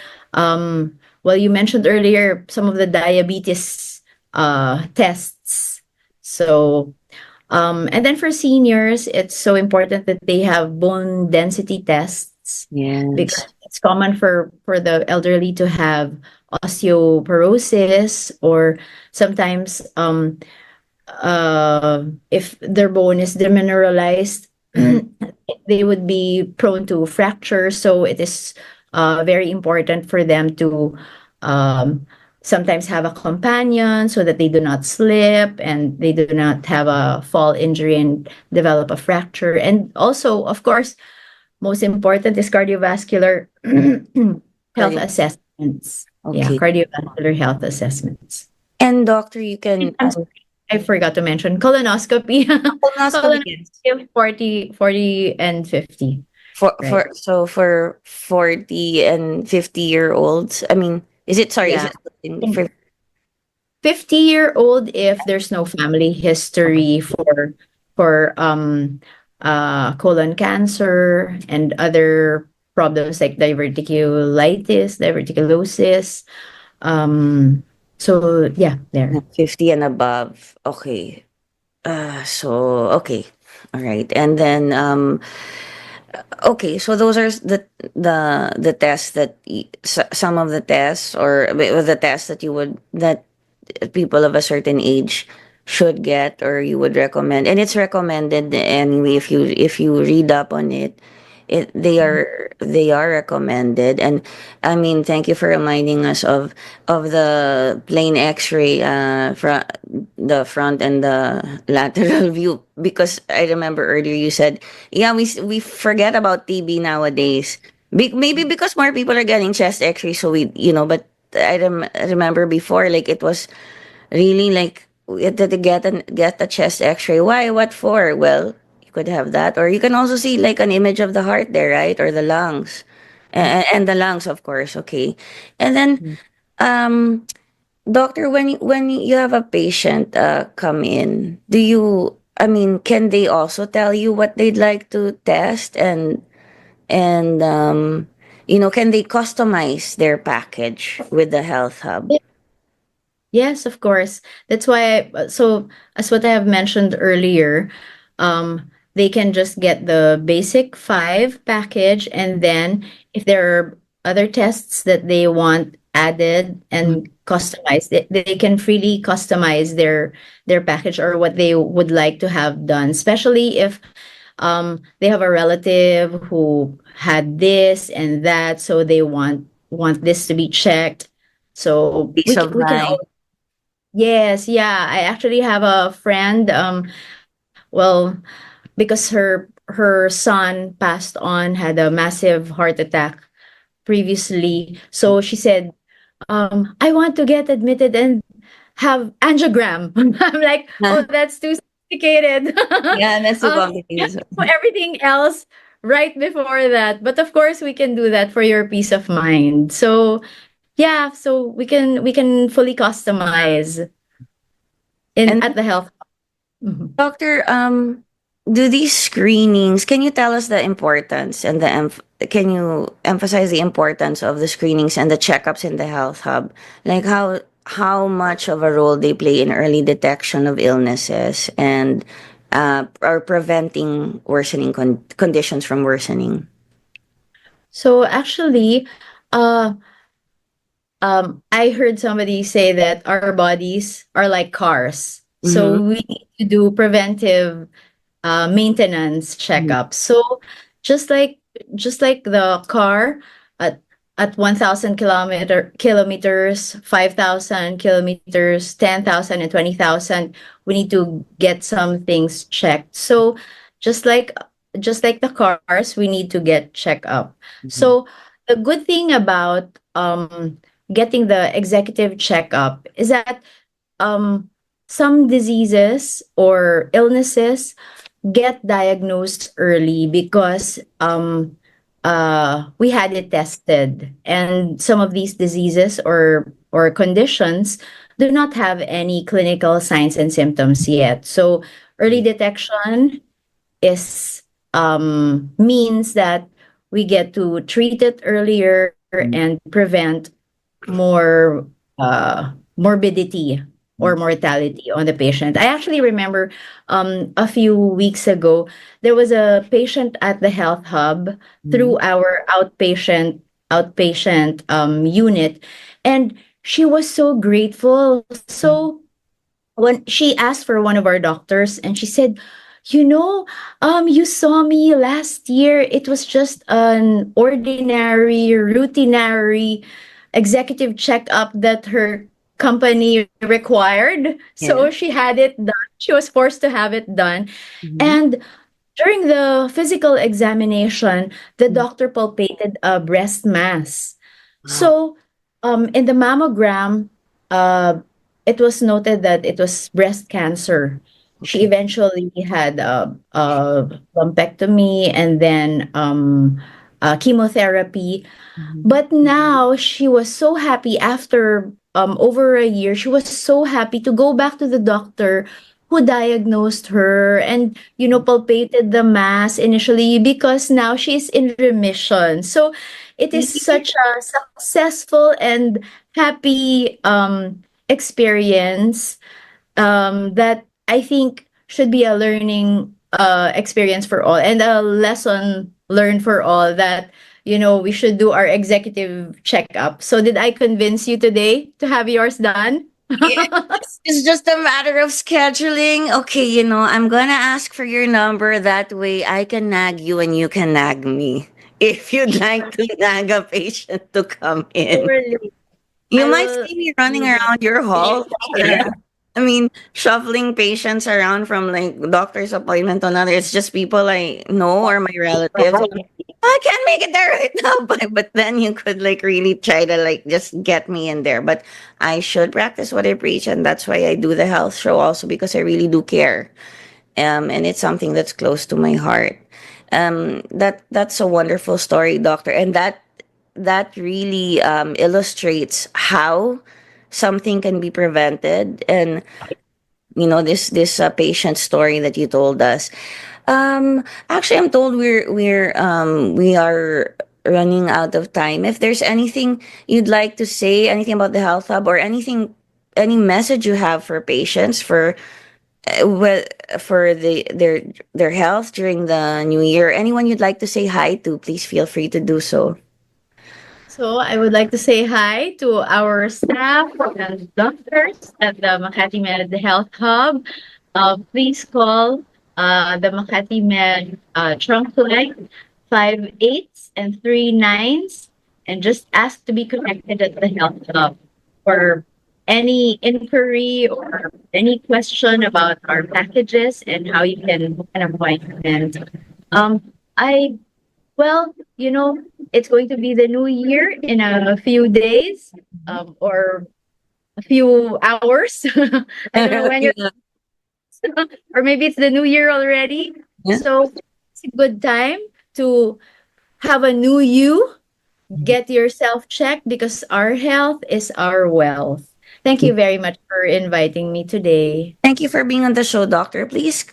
well, you mentioned earlier some of the diabetes tests. So, and then for seniors, it's so important that they have bone density tests, because it's common for the elderly to have osteoporosis, or sometimes if their bone is demineralized, they would be prone to fracture. So it is very important for them to sometimes have a companion so that they do not slip and they do not have a fall injury and develop a fracture. And also, of course, most important is cardiovascular health assessments. Yeah, Okay. cardiovascular health assessments. And doctor, you can I forgot to mention colonoscopy. colonoscopy, yes. Colonoscopy 40 and 50. Right. For 40 and 50-year-olds, I mean, is it Yeah. for 50-year-old if there's no family history for colon cancer and other problems like diverticulosis. So yeah, there. 50 and above? Okay. Okay. All right. And then okay, so those are the tests that some of the tests, or the tests that that people of a certain age should get, or you would recommend, and it's recommended anyway. If you read up on it, they are recommended. And I mean, thank you for reminding us of the plain X-ray, the front and the lateral view, because I remember earlier you said, yeah, we forget about TB nowadays. Maybe because more people are getting chest X-ray, so but I remember before, like, it was really like we had to get a chest X-ray. Why? What for? Well, you could have that, or you can also see like an image of the heart there, right, or the lungs, and the lungs, of course. Okay, and then, um, doctor, when you have a patient come in, do you? I mean, can they also tell you what they'd like to test, and can they customize their package with the health hub? Yes, of course. That's why, so as what I have mentioned earlier, they can just get the basic 5 package, and then if there are other tests that they want added and customized, they can freely customize their package or what they would like to have done, especially if they have a relative who had this and that, so they want this to be checked. So Peace of we can mind. yes, yeah. I actually have a friend, well, because her son passed on, had a massive heart attack previously. So she said, I want to get admitted and have angiogram. I'm like, oh, that's too sophisticated. Yeah, that's the Yeah, complicated. for everything else right before that. But of course, we can do that for your peace of mind. So yeah, so we can fully customize. And at the health. Mhm. doctor, do these screenings, can you tell us the importance and can you emphasize the importance of the screenings and the checkups in the health hub? Like how much of a role they play in early detection of illnesses and or preventing worsening conditions from worsening? So actually, uh, I heard somebody say that our bodies are like cars. Mm-hmm. So we need to do preventive maintenance checkups. So just like just like the car at 1,000 kilometers, 5,000 kilometers, 10,000 and 20,000, we need to get some things checked. So just like just like the cars, we need to get checked up. So the good thing about getting the executive checkup is that some diseases or illnesses get diagnosed early because we had it tested, and some of these diseases or conditions do not have any clinical signs and symptoms yet. So early detection is means that we get to treat it earlier and prevent more morbidity or mortality on the patient. I actually remember a few weeks ago, there was a patient at the health hub through our outpatient unit, and she was so grateful. So when she asked for one of our doctors, and she said, you saw me last year. It was just an ordinary, routinary executive checkup that her company required. So she had it done. She was forced to have it done. And during the physical examination, the doctor palpated a breast mass. So in the mammogram, it was noted that it was breast cancer. She eventually had a lumpectomy and then chemotherapy. But now she was so happy after over a year. She was so happy to go back to the doctor who diagnosed her and palpated the mass initially, because now she's in remission. So it is such a successful and happy experience that I think should be a learning experience for all, and a lesson learned for all, that we should do our executive checkup. So did I convince you today to have yours done? Yes, it's just a matter of scheduling. Okay, I'm gonna ask for your number. That way I can nag you and you can nag me. If you'd like to nag a patient to come in. Surely. You I might will see me running do that. around your hall. I mean, shuffling patients around from like doctor's appointment to another. It's just people I know or my relatives. I can't make it there right now, but then you could like really try to like just get me in there. But I should practice what I preach, and that's why I do the health show also, because I really do care. And it's something that's close to my heart. That's a wonderful story, doctor, and that really illustrates how something can be prevented. And this patient story that you told us. Actually, I'm told we are running out of time. If there's anything you'd like to say, anything about the health hub, or any message you have for patients for their health during the new year, anyone you'd like to say hi to, please feel free to do so. So I would like to say hi to our staff and doctors at the Makati Med Health Hub. Please call the Makati Med trunk line 58s and 39s, and just ask to be connected at the Health Hub for any inquiry or any question about our packages and how you can book an appointment. Well, it's going to be the new year in a few days, or a few hours. I don't know when you're, or maybe it's the new year already. Yeah. So it's a good time to have a new you. Get yourself checked, because our health is our wealth. Thank you very much for inviting me today. Thank you for being on the show, doctor. Please,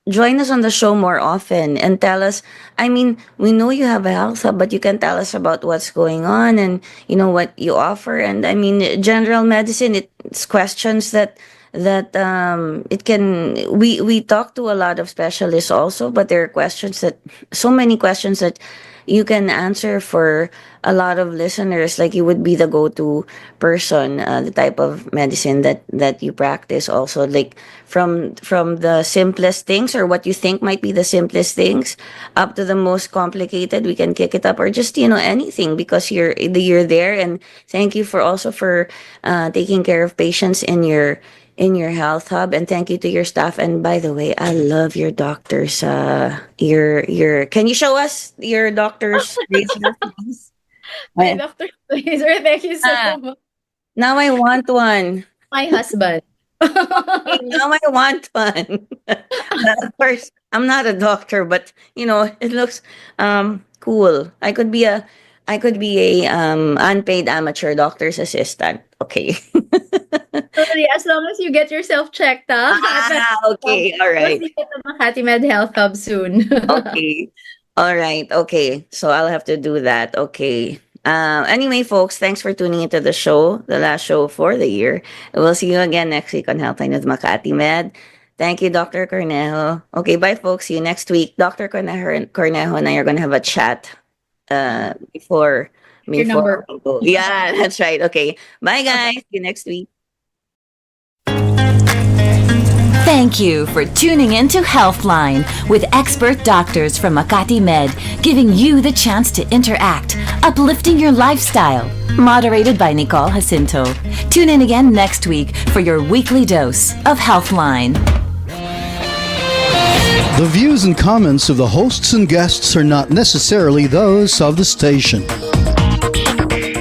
join us on the show more often and tell us. I mean, we know you have a health hub, but you can tell us about what's going on and what you offer. And I mean, general medicine. It's questions that it can. We talk to a lot of specialists also, but there are questions that so many questions that you can answer for a lot of listeners. Like you would be the go-to person, the type of medicine that you practice also, like from the simplest things or what you think might be the simplest things up to the most complicated. We can kick it up, or just anything, because you're there. And thank you for also for taking care of patients in your health hub, and thank you to your staff. And by the way, I love your doctors. Your can you show us your doctor's razor, please? My Dr. Laser, thank you so much. Now I want one. My husband. Now I want one. Of course, I'm not a doctor, but it looks cool. I could be a unpaid amateur doctor's assistant. Okay. Totally, as long as you get yourself checked, Okay. All right. We'll see you at the Makati Med Health Hub soon. Okay. All right. Okay. So I'll have to do that. Okay. Anyway, folks, thanks for tuning into the show, the last show for the year. We'll see you again next week on Healthline with Makati Med. Thank you, Dr. Cornejo. Okay, bye, folks. See you next week. Dr. Cornejo and I are going to have a chat before. Your number. Yeah, that's right. Okay. Bye, guys. See you next week. Thank you for tuning in to Healthline with expert doctors from Makati Med, giving you the chance to interact, uplifting your lifestyle. Moderated by Nicole Jacinto. Tune in again next week for your weekly dose of Healthline. The views and comments of the hosts and guests are not necessarily those of the station.